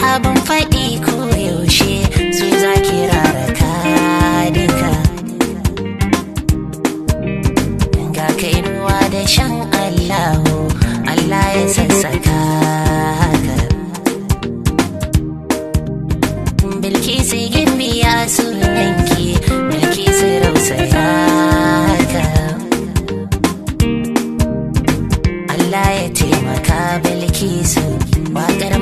abin faɗi ko yaushe su za ki raraka duka. Ga kainuwa da shan Allahu, Allah ya sassaka haka. Bilkisu gimbiya sunanki, Bilkisu rausaya haka. Allah ya taimaka Bilkisu, waƙar